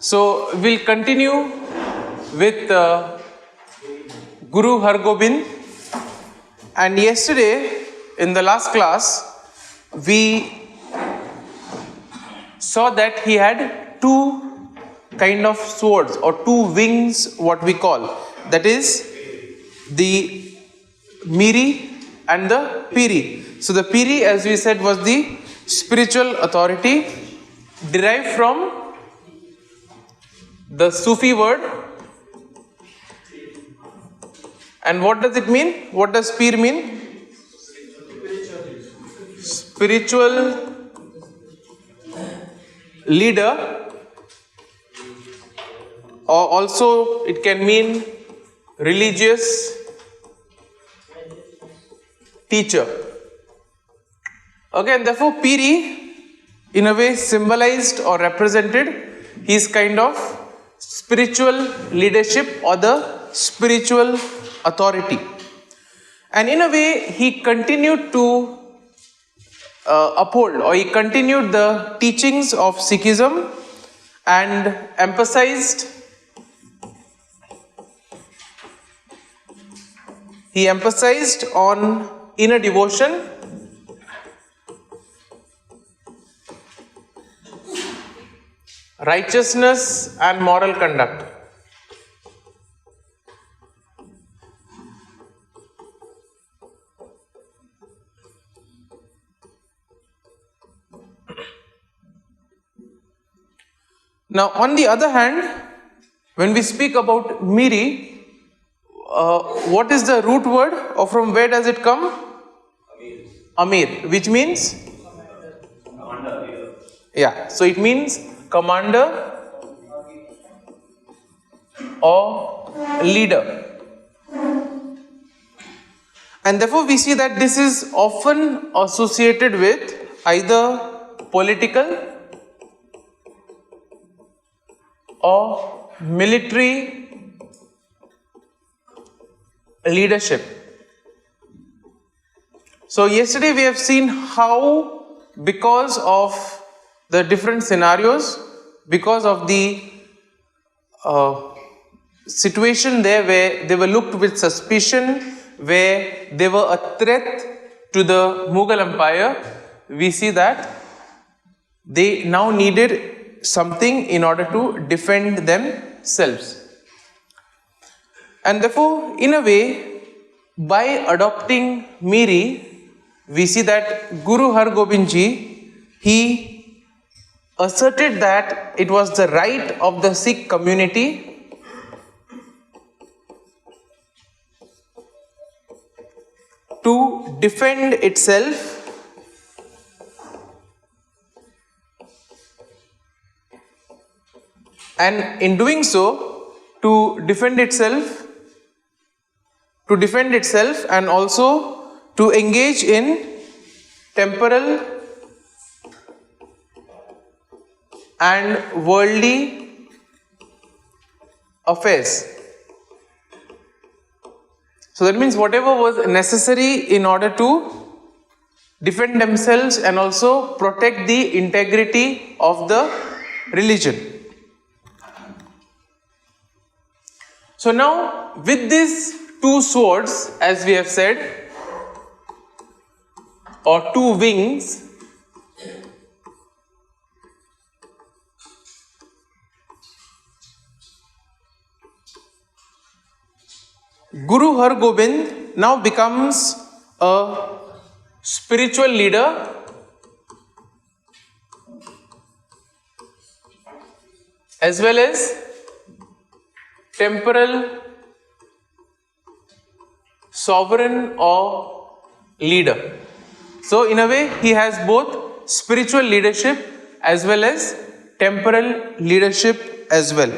So we'll continue with Guru Hargobind. And yesterday in the last class we saw that he had two kind of swords or two wings, what we call, that is the Miri and the Piri. So the Piri, as we said, was the spiritual authority derived from the Sufi word. And what does it mean? What does Pir mean? Spiritual leader, or also it can mean religious teacher. Okay, and therefore Piri in a way symbolized or represented his kind of spiritual leadership or the spiritual authority. And in a way he continued to uphold, or he continued the teachings of Sikhism and emphasized on inner devotion, righteousness and moral conduct. Now, on the other hand, when we speak about Miri, what is the root word, or from where does it come? Amir, which means? Commander. Yeah, so it means commander or leader. And therefore we see that this is often associated with either political or military leadership. So yesterday we have seen how, because of the different scenarios, because of the situation there where they were looked with suspicion, where they were a threat to the Mughal Empire, we see that they now needed something in order to defend themselves. And therefore, in a way, by adopting Miri, we see that Guru Hargobind Ji, he asserted that it was the right of the Sikh community to defend itself and in doing so, to defend itself and also to engage in temporal and worldly affairs. So that means whatever was necessary in order to defend themselves and also protect the integrity of the religion. So now with these two swords, as we have said, or two wings, Guru Hargobind now becomes a spiritual leader as well as temporal sovereign or leader. So in a way he has both spiritual leadership as well as temporal leadership as well.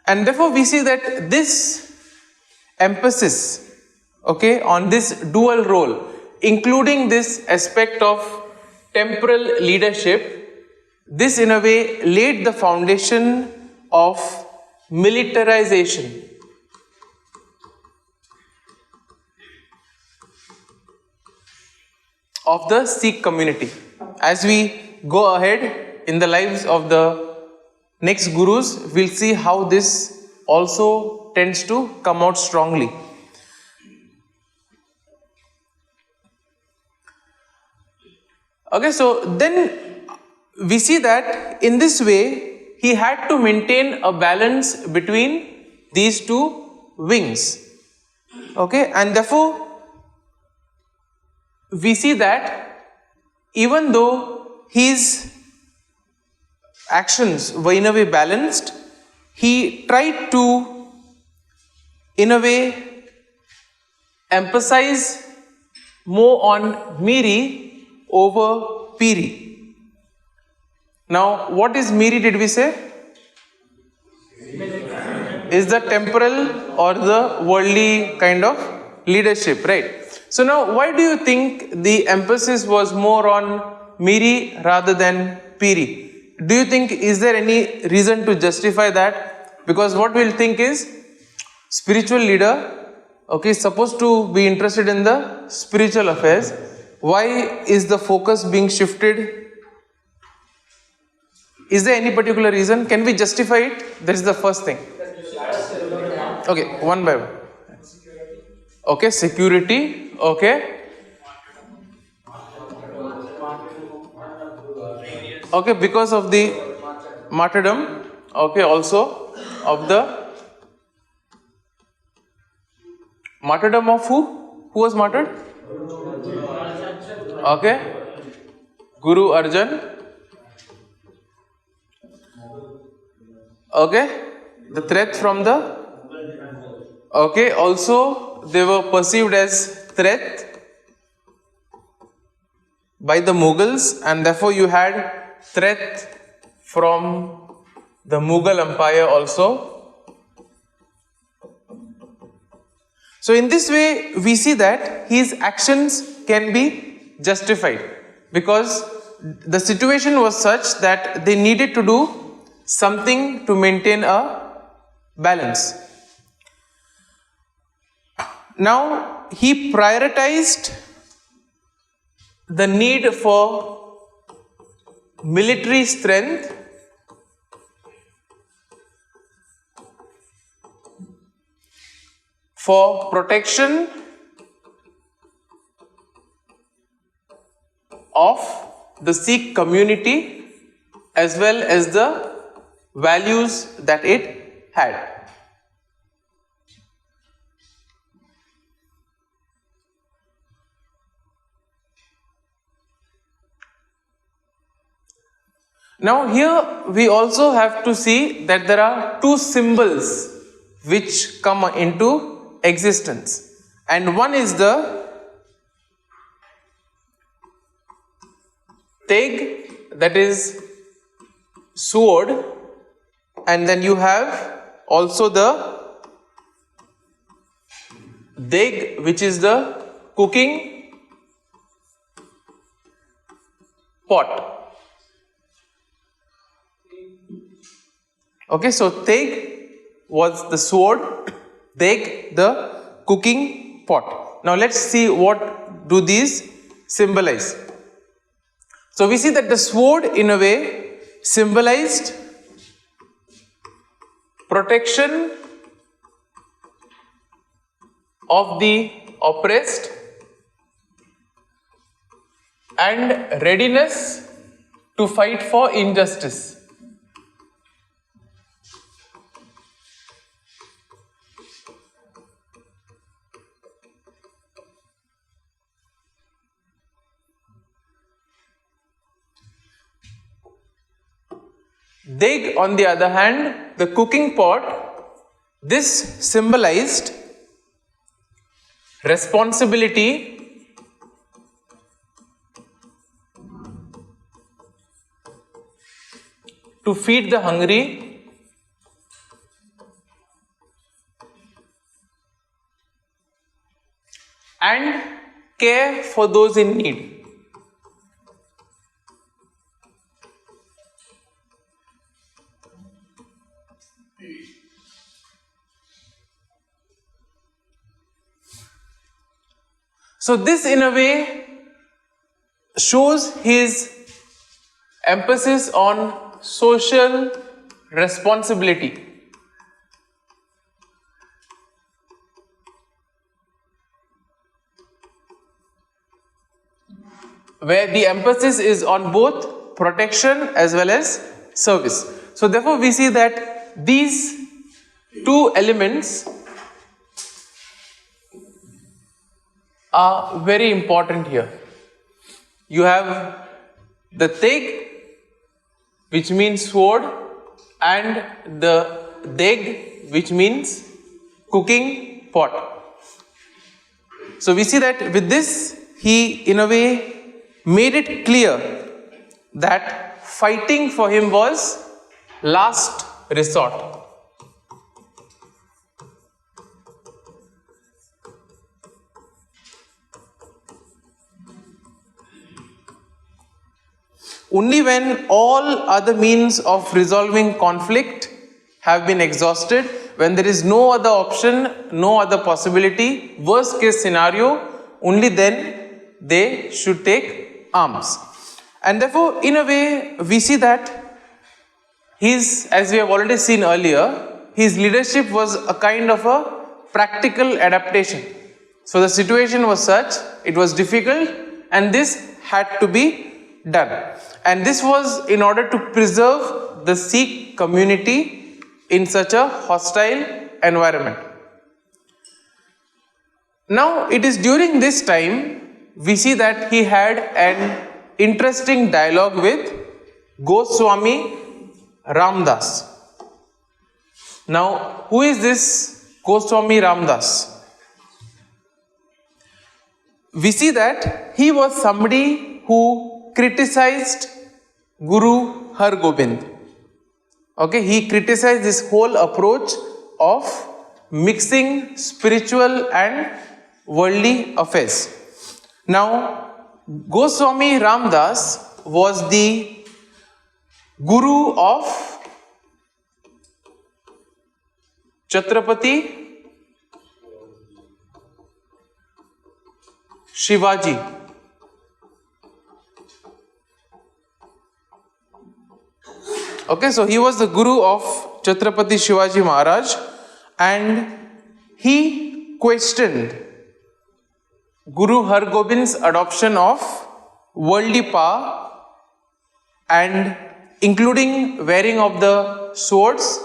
And therefore we see that this emphasis, okay, on this dual role, including this aspect of temporal leadership, this in a way laid the foundation of militarization of the Sikh community. As we go ahead, in the lives of the next gurus, we'll see how this also tends to come out strongly. Okay, so then we see that in this way he had to maintain a balance between these two wings. Okay, and therefore we see that even though his actions were in a way balanced, he tried to in a way emphasize more on Miri over Piri. Now, what is Miri, did we say? Is the temporal or the worldly kind of leadership, right? So now, why do you think the emphasis was more on Miri rather than Piri? Do you think, is there any reason to justify that? Because what we'll think is, spiritual leader, okay, is supposed to be interested in the spiritual affairs. Why is the focus being shifted? Is there any particular reason? Can we justify it? That is the first thing. Okay, one by one. Okay, security. Okay. Okay, because of the martyrdom. Okay, also of the martyrdom of who? Who was martyred? Okay, Guru Arjan. Okay, the threat from the, okay, also they were perceived as threat by the Mughals, and therefore you had threat from the Mughal Empire also. So in this way we see that his actions can be justified because the situation was such that they needed to do something to maintain a balance. Now he prioritized the need for military strength for protection of the Sikh community as well as the values that it had. Now here we also have to see that there are two symbols which come into existence, and one is the Teg, that is sword, and then you have also the Deg, which is the cooking pot. Okay, so Teg was the sword, Deg the cooking pot. Now let's see what do these symbolize. So we see that the sword in a way symbolized protection of the oppressed and readiness to fight for injustice. Deg, on the other hand, the cooking pot, this symbolized responsibility to feed the hungry and care for those in need. So this in a way shows his emphasis on social responsibility. Where the emphasis is on both protection as well as service. So therefore we see that these two elements are very important here. You have the teg, which means sword, and the deg, which means cooking pot. So we see that with this, he in a way made it clear that fighting for him was last resort. Only when all other means of resolving conflict have been exhausted, when there is no other option, no other possibility, worst case scenario, only then they should take arms. And therefore, in a way, we see that as we have already seen earlier, his leadership was a kind of a practical adaptation. So the situation was such, it was difficult, and this had to be done. And this was in order to preserve the Sikh community in such a hostile environment. Now, it is during this time we see that he had an interesting dialogue with Goswami Ramdas. Now, who is this Goswami Ramdas? We see that he was somebody who criticized Guru Hargobind. Okay, he criticized this whole approach of mixing spiritual and worldly affairs. Now, Goswami Ramdas was the Guru of Chhatrapati Shivaji. Okay, so he was the Guru of Chhatrapati Shivaji Maharaj, and he questioned Guru Hargobind's adoption of worldly power and including wearing of the swords,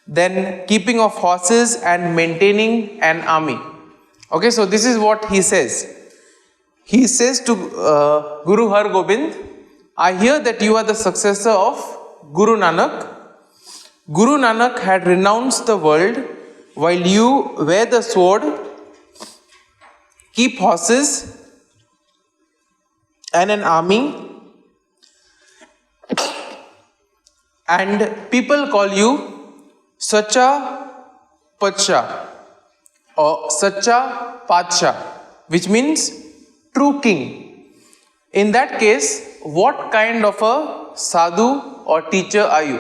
then keeping of horses and maintaining an army. Okay, so this is what he says. He says to Guru Hargobind, I hear that you are the successor of Guru Nanak. Guru Nanak had renounced the world while you wear the sword, keep horses and an army, and people call you Sacha Pacha or Sacha Pacha, which means true king. In that case, what kind of a sadhu or teacher are you?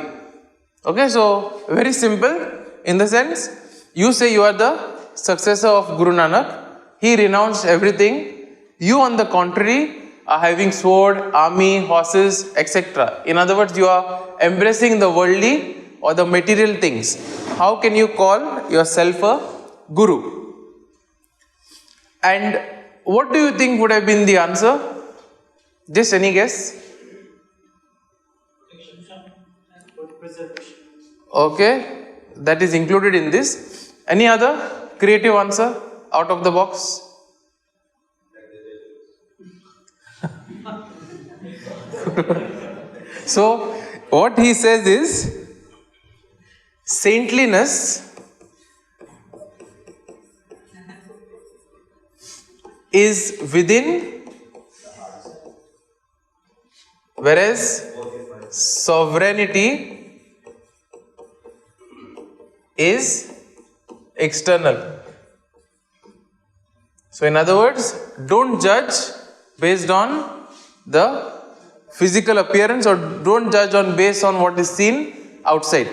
Okay, so very simple in the sense, you say you are the successor of Guru Nanak, he renounced everything, you on the contrary are having sword, army, horses, etc. In other words, you are embracing the worldly or the material things. How can you call yourself a Guru? And what do you think would have been the answer? Just any guess? Okay, that is included in this. Any other creative answer out of the box? So, what he says is, saintliness is within, whereas sovereignty is external. So in other words, don't judge based on the physical appearance, or don't judge based on what is seen outside.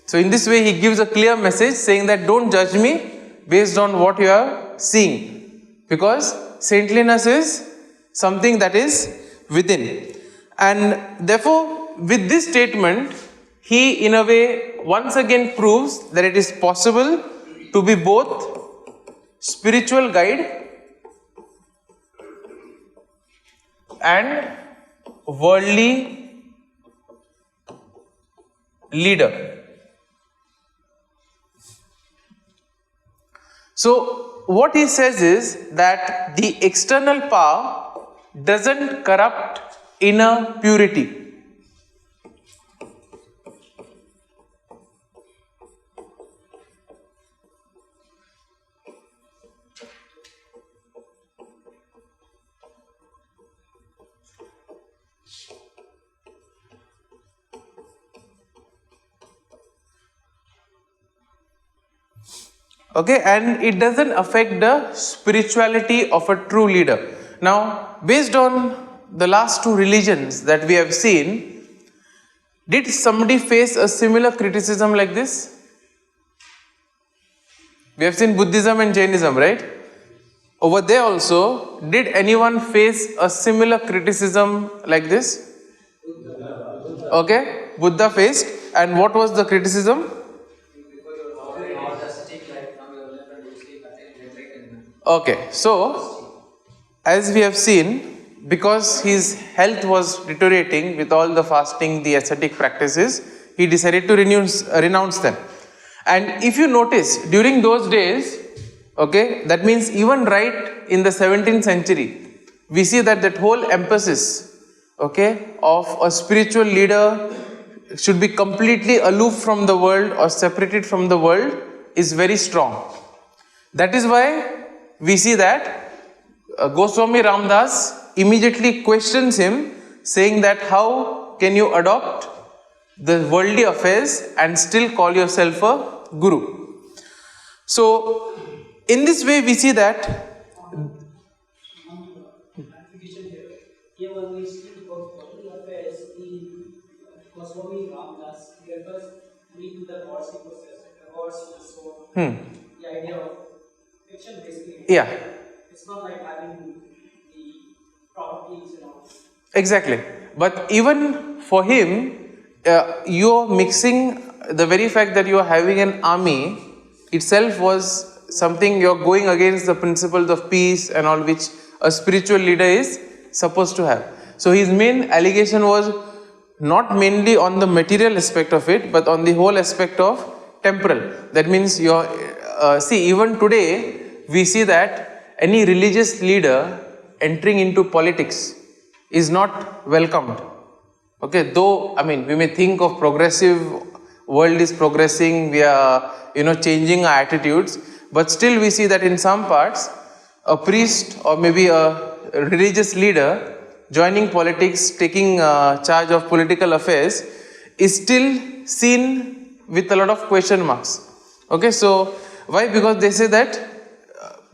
So in this way he gives a clear message saying that don't judge me based on what you are seeing, because saintliness is something that is within. And therefore, with this statement, he in a way once again proves that it is possible to be both spiritual guide and worldly leader. So what he says is that the external power doesn't corrupt inner purity. Okay, and it doesn't affect the spirituality of a true leader. Now, based on the last two religions that we have seen, did somebody face a similar criticism like this? We have seen Buddhism and Jainism, right? Over there also, did anyone face a similar criticism like this? Okay, Buddha faced, and what was the criticism? Okay, so as we have seen, because his health was deteriorating with all the fasting, the ascetic practices, he decided to renounce them. And if you notice, during those days, okay, that means even right in the 17th century, we see that whole emphasis, okay, of a spiritual leader should be completely aloof from the world or separated from the world is very strong. That is why we see that Goswami Ramdas immediately questions him, saying that how can you adopt the worldly affairs and still call yourself a guru? So, in this way we see that here when we speak about worldly affairs, the Goswami Ramdas refers me to the God's process, the God's soul, the idea of fiction basically. Yeah. It's not like having the properties and all. Exactly. But even for him, you're mixing the very fact that you're having an army itself was something you're going against the principles of peace and all which a spiritual leader is supposed to have. So his main allegation was not mainly on the material aspect of it, but on the whole aspect of temporal. That means see, even today we see that any religious leader entering into politics is not welcomed. Okay, though I mean we may think of progressive world is progressing, we are changing our attitudes, but still we see that in some parts a priest or maybe a religious leader joining politics, taking charge of political affairs is still seen with a lot of question marks. Okay, so why? Because they say that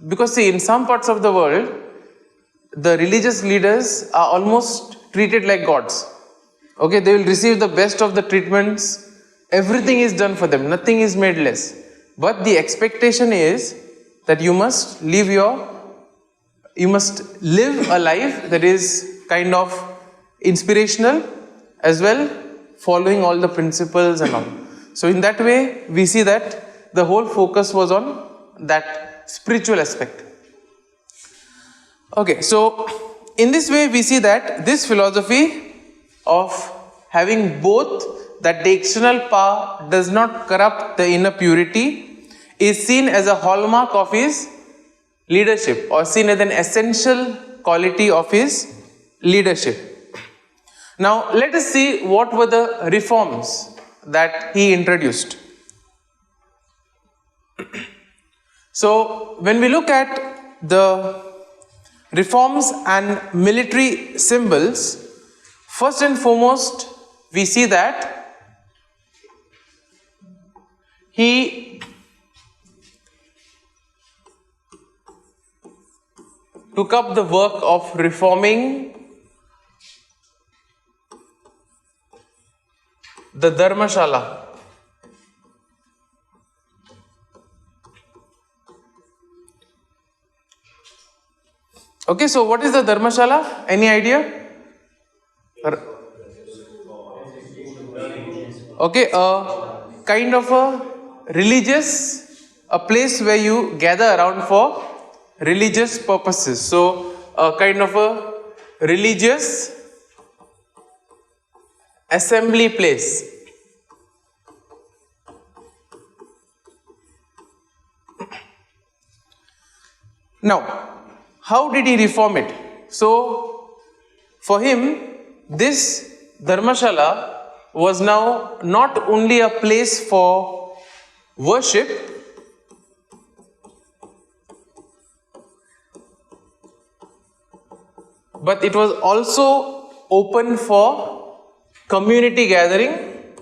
because see, in some parts of the world the religious leaders are almost treated like gods. Okay, they will receive the best of the treatments, everything is done for them, nothing is made less. But the expectation is that you must live a life that is kind of inspirational as well, following all the principles and all. So in that way, we see that the whole focus was on that spiritual aspect. Okay, so in this way we see that this philosophy of having both, that the external power does not corrupt the inner purity, is seen as a hallmark of his leadership or seen as an essential quality of his leadership. Now let us see what were the reforms that he introduced. So when we look at the reforms and military symbols, first and foremost we see that he took up the work of reforming the Dharmashala. Okay, so what is the Dharmashala? Any idea? Okay, a kind of a religious, a place where you gather around for religious purposes. So, a kind of a religious assembly place. Now, how did he reform it? So, for him, this Dharmashala was now not only a place for worship, but it was also open for community gathering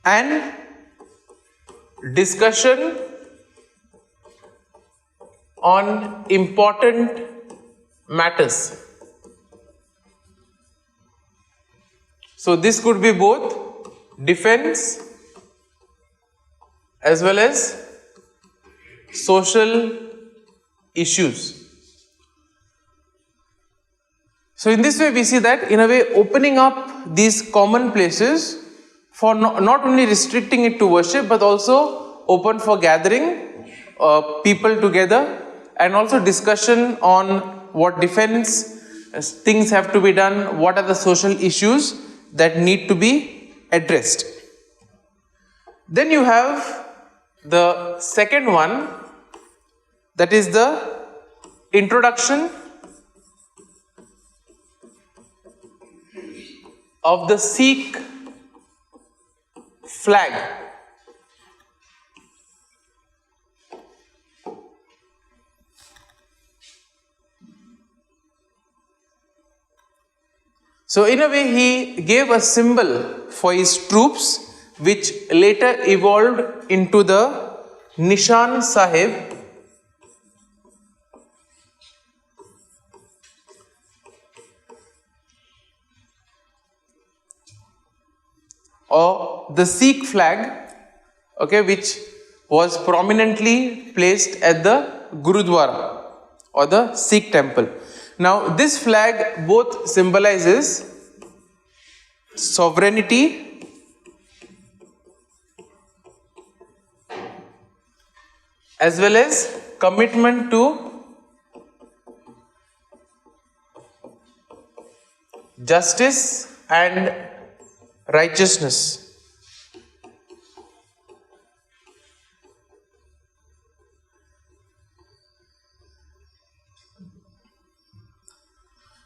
and discussion on important matters. So this could be both defense as well as social issues. So in this way we see that in a way opening up these common places for not only restricting it to worship but also open for gathering people together and also discussion on what defense things have to be done, what are the social issues that need to be addressed. Then you have the second one, that is the introduction of the Sikh flag. So in a way he gave a symbol for his troops which later evolved into the Nishan Sahib, or the Sikh flag, okay, which was prominently placed at the Gurudwara or the Sikh temple. Now this flag both symbolizes sovereignty as well as commitment to justice and righteousness.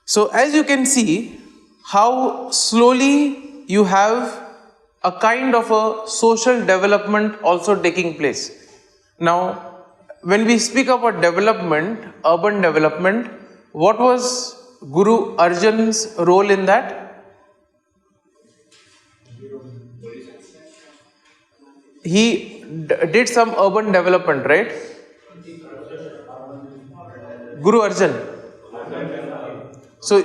So as you can see how slowly you have a kind of a social development also taking place. Now when we speak about development, urban development, what was Guru Arjan's role in that? He did some urban development, right? Guru Arjan. So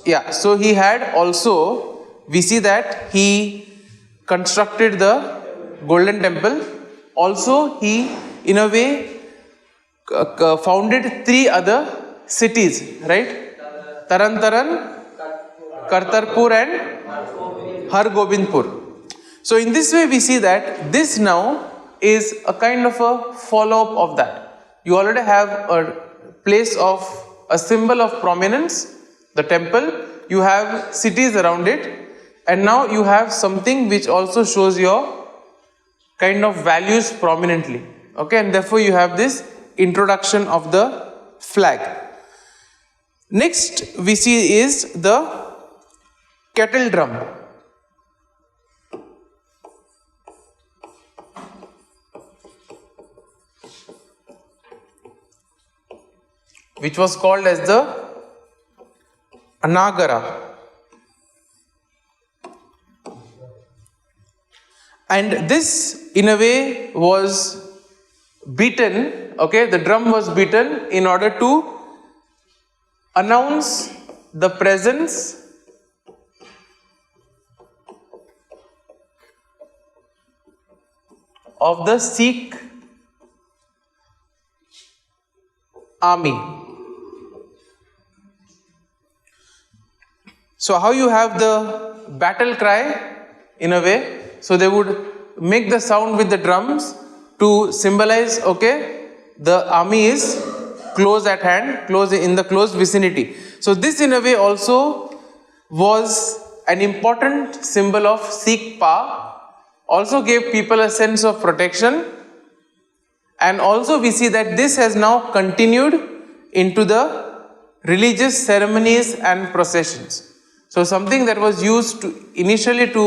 yeah, so he had also, we see that he constructed the Golden Temple. Also he in a way founded 3 other cities, right? Taran, Kartarpur and Hargobindpur. So in this way we see that this now is a kind of a follow-up of that. You already have a place of a symbol of prominence, the temple, you have cities around it, and now you have something which also shows your kind of values prominently. Okay, and therefore you have this introduction of the flag. Next we see is the kettle drum. Which was called as the Anagara. And this in a way was beaten, okay, the drum was beaten in order to announce the presence of the Sikh army. So how you have the battle cry in a way, so they would make the sound with the drums to symbolize, okay, the army is close at hand, close in the close vicinity. So this in a way also was an important symbol of Sikh power, also gave people a sense of protection, and also we see that this has now continued into the religious ceremonies and processions. So something that was used initially to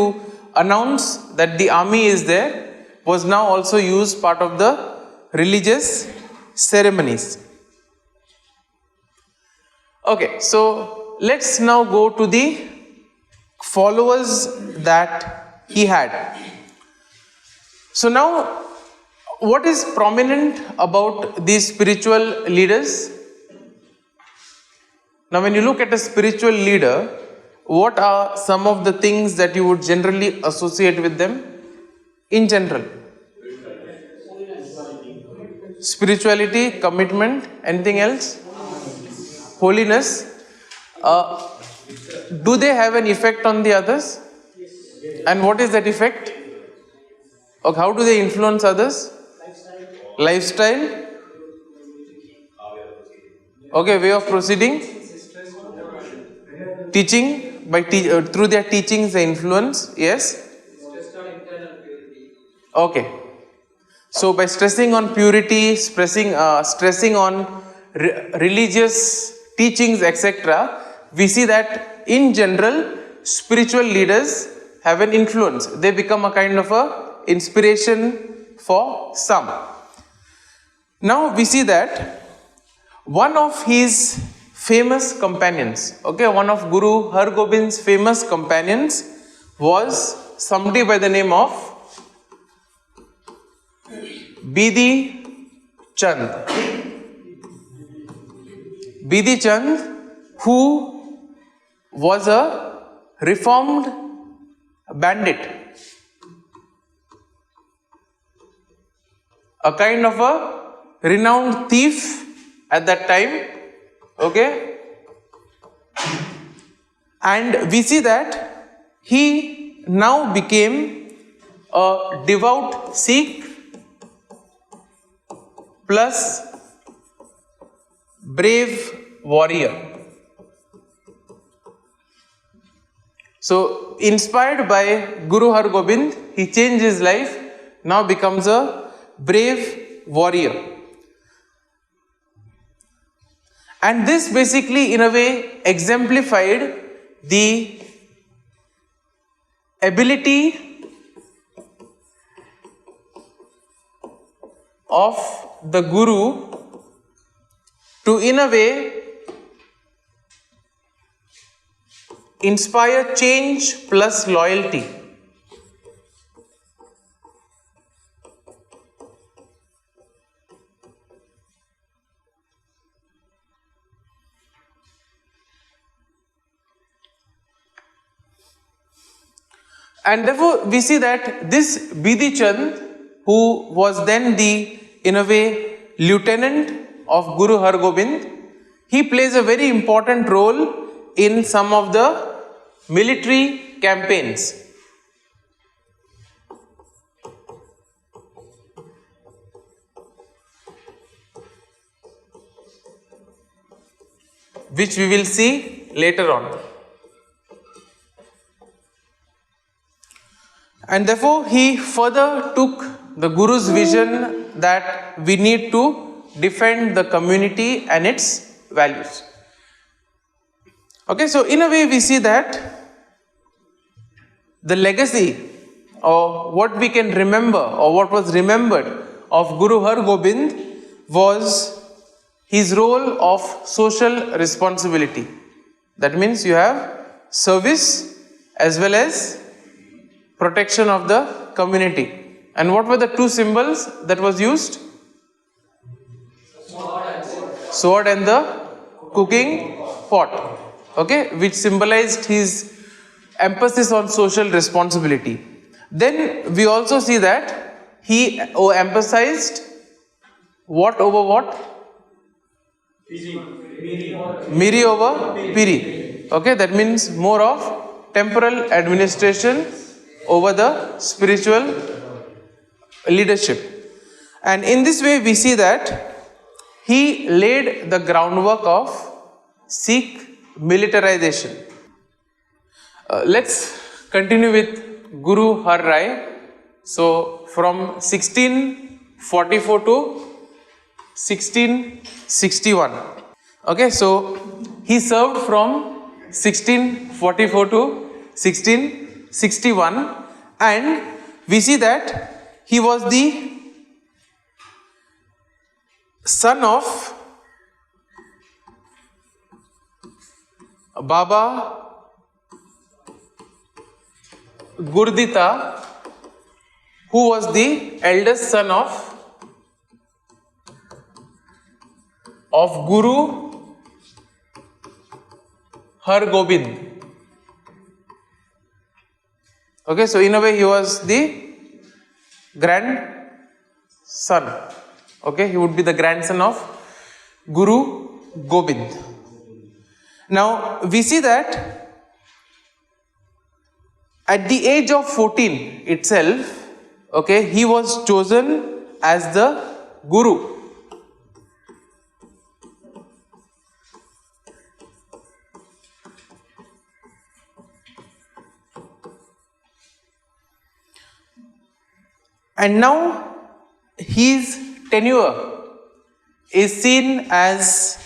announce that the army is there was now also used part of the religious ceremonies. Okay, so let's now go to the followers that he had. So now, what is prominent about these spiritual leaders? Now when you look at a spiritual leader, what are some of the things that you would generally associate with them in general? Spirituality, commitment, anything else? Holiness. Do they have an effect on the others? And what is that effect? Okay, how do they influence others? Lifestyle. Okay, way of proceeding. Teaching. Through their teachings they influence. Yes. Okay. So by stressing on purity, stressing on religious teachings, etc., we see that in general spiritual leaders have an influence. They become a kind of a inspiration for some. Now we see that one of his famous companions, okay, one of Guru Hargobind's famous companions was somebody by the name of Bidhi Chand. Bidhi Chand, who was a reformed bandit, a kind of a renowned thief at that time, okay, and we see that he now became a devout Sikh plus brave warrior. So inspired by Guru Hargobind, he changed his life, now becomes a brave warrior. And this basically in a way exemplified the ability of the Guru to in a way inspire change plus loyalty. And therefore we see that this Bidhi Chand, who was then the in a way lieutenant of Guru Hargobind, he plays a very important role in some of the military campaigns. Which we will see later on. And therefore he further took the Guru's vision that we need to defend the community and its values. Okay, so in a way we see that the legacy or what we can remember or what was remembered of Guru Hargobind was his role of social responsibility. That means you have service as well as protection of the community. And what were the two symbols that was used? Sword and the cooking pot. Okay, which symbolized his emphasis on social responsibility. Then we also see that he emphasized what over what? Miri over Piri. Okay, that means more of temporal administration over the spiritual leadership. And in this way we see that he laid the groundwork of Sikh militarization. Let's continue with Guru Har Rai. So from 1644 to 1661. Okay, so he served from 1644 to 1661, and we see that he was the son of Baba Gurdita, who was the eldest son of Guru Hargobind. Okay, so in a way he was the grandson. Okay, he would be the grandson of Guru Gobind. Now we see that at the age of 14 itself, okay, he was chosen as the Guru. And now his tenure is seen as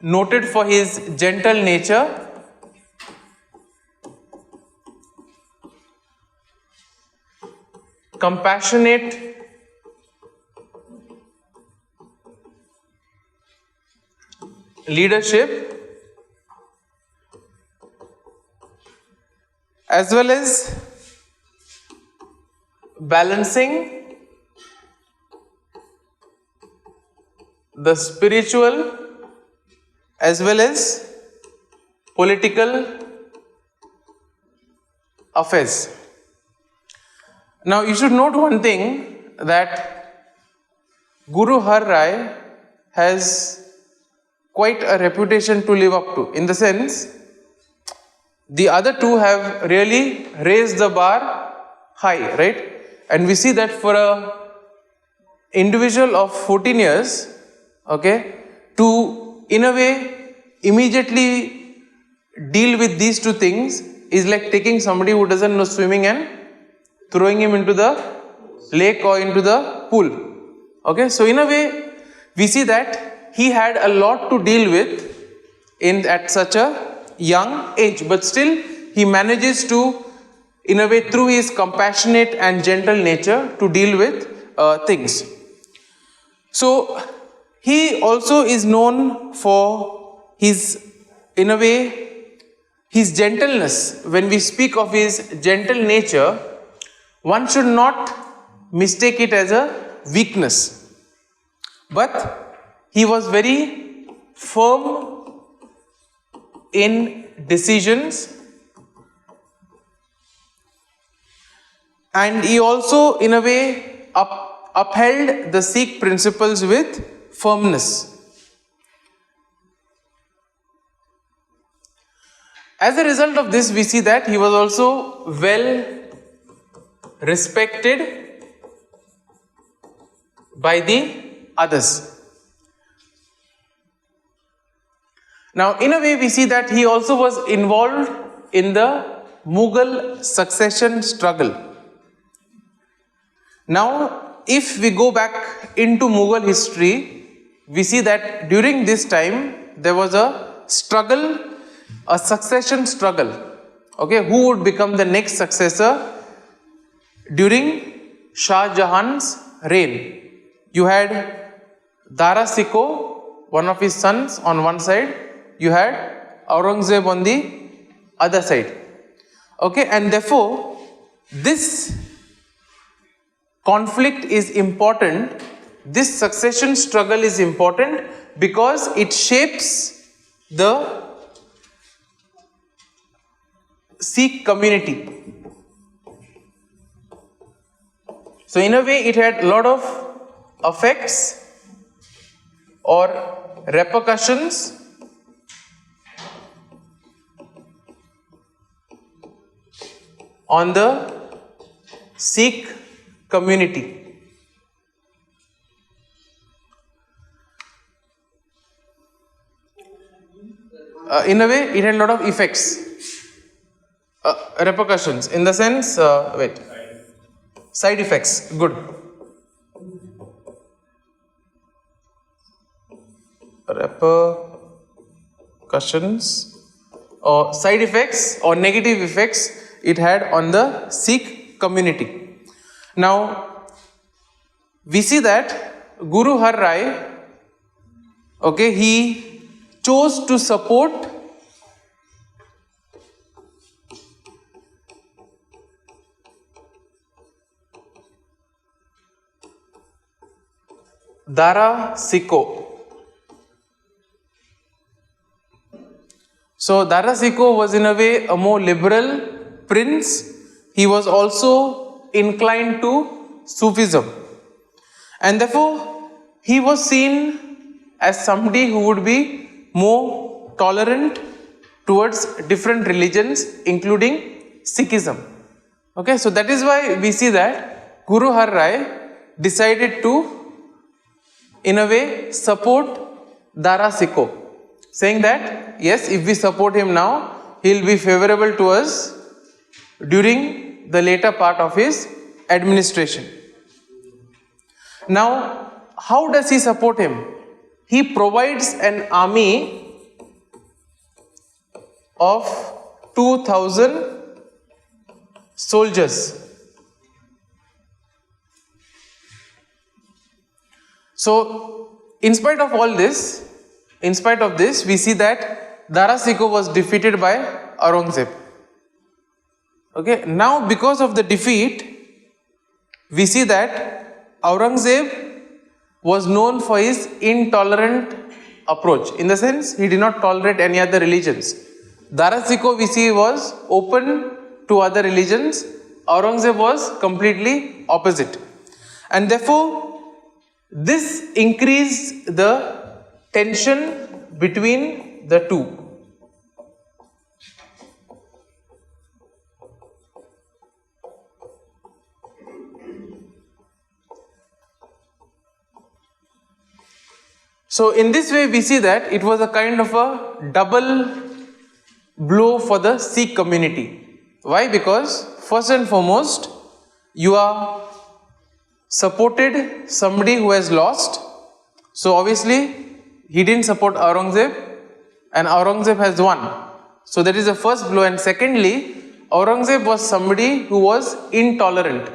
noted for his gentle nature, compassionate leadership, as well as balancing the spiritual as well as political affairs. Now you should note one thing, that Guru Har Rai has quite a reputation to live up to, in the sense the other two have really raised the bar high, right? And we see that for a individual of 14 years, okay, to in a way immediately deal with these two things is like taking somebody who doesn't know swimming and throwing him into the lake or into the pool. Okay, so in a way we see that he had a lot to deal with at such a young age, but still he manages to, in a way, through his compassionate and gentle nature, to deal with things. So he also is known for his, in a way, his gentleness. When we speak of his gentle nature, one should not mistake it as a weakness, but he was very firm in decisions, and he also, in a way, upheld the Sikh principles with firmness. As a result of this, we see that he was also well respected by the others. Now, in a way, we see that he also was involved in the Mughal succession struggle. Now, if we go back into Mughal history, we see that during this time there was a struggle, a succession struggle. Okay, who would become the next successor during Shah Jahan's reign? You had Dara Shikoh, one of his sons, on one side. You had Aurangzeb on the other side. Okay, and therefore this conflict is important, this succession struggle is important because it shapes the Sikh community. So in a way it had a lot of effects or repercussions on the Sikh community. In a way, it had a lot of effects, repercussions, in the sense, side effects, good. Repercussions or side effects or negative effects it had on the Sikh community. Now, we see that Guru Har Rai, okay, he chose to support Dara Sikho. So Dara Sikho was in a way a more liberal prince. He was also inclined to Sufism, and therefore he was seen as somebody who would be more tolerant towards different religions, including Sikhism. Okay, so that is why we see that Guru Har Rai decided to, in a way, support Dara Sikho, saying that yes, if we support him now, he will be favorable to us during the later part of his administration. Now, how does he support him? He provides an army of 2,000 soldiers. So, in spite of all this, we see that Dara Sikho was defeated by Aurangzeb. Okay, now because of the defeat, we see that Aurangzeb was known for his intolerant approach. In the sense, he did not tolerate any other religions. Dara Sikho, we see, was open to other religions. Aurangzeb was completely opposite. And therefore, this increased the tension between the two. So in this way we see that it was a kind of a double blow for the Sikh community. Why? Because first and foremost, you are supported somebody who has lost. So obviously he didn't support Aurangzeb and Aurangzeb has won. So that is the first blow. And secondly, Aurangzeb was somebody who was intolerant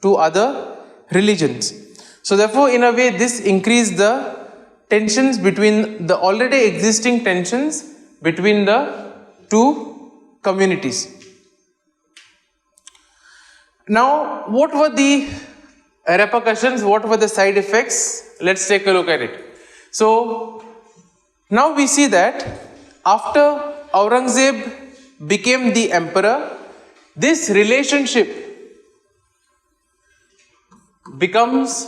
to other religions. So therefore, in a way, this increased the tensions between the already existing tensions between the two communities. Now, what were the repercussions? What were the side effects? Let's take a look at it. So, now we see that after Aurangzeb became the emperor, this relationship becomes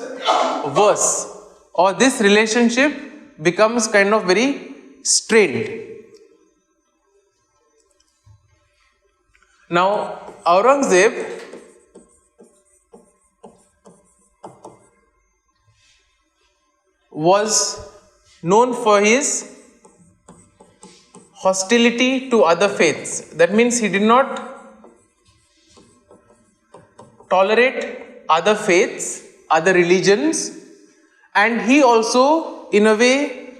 worse, or this relationship becomes kind of very strained. Now, Aurangzeb was known for his hostility to other faiths. That means he did not tolerate other faiths, other religions, and he also, in a way,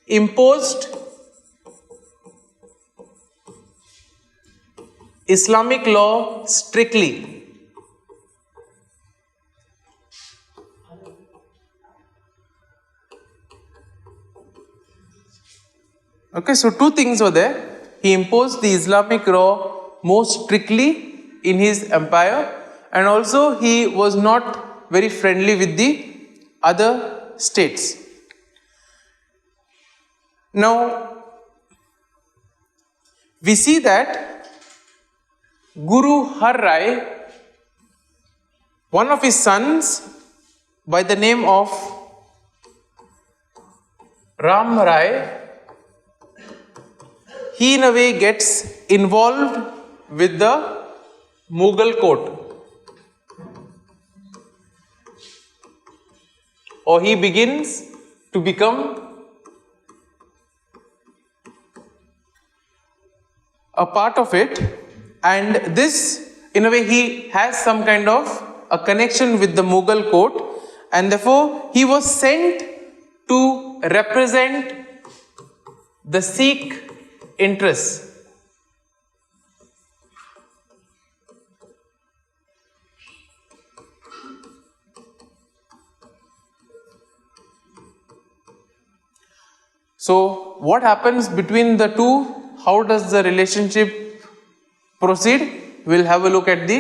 imposed Islamic law strictly. Okay, so two things were there. He imposed the Islamic law more strictly in his empire, and also he was not very friendly with the other states. Now, we see that Guru Har Rai, one of his sons by the name of Ram Rai, he in a way gets involved with the Mughal court, or he begins to become a part of it, and this, in a way, he has some kind of a connection with the Mughal court, and therefore he was sent to represent the Sikh interests. So, what happens between the two? How does the relationship proceed? We'll have a look at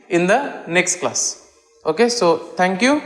in the next class. Okay, so thank you.